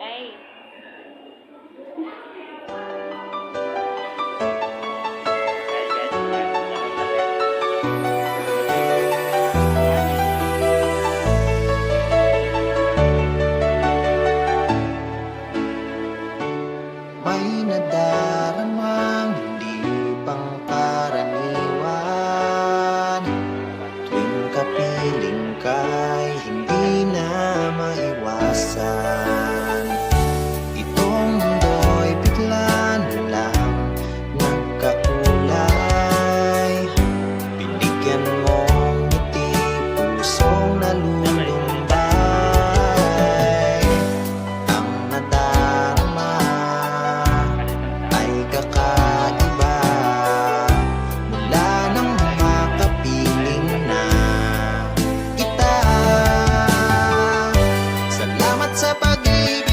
Ay, May nadaramang hindi pangkaraniwan. Tuwing kapiling ka'y hindi na maiwasan. Itong mundo'y bigla na lang nagkakulay. Binigyan mong ngiti, pusong nalulumbay. Ang nadarama ay kakaiba mula nang makapiling na kita. Salamat sa pag-ibig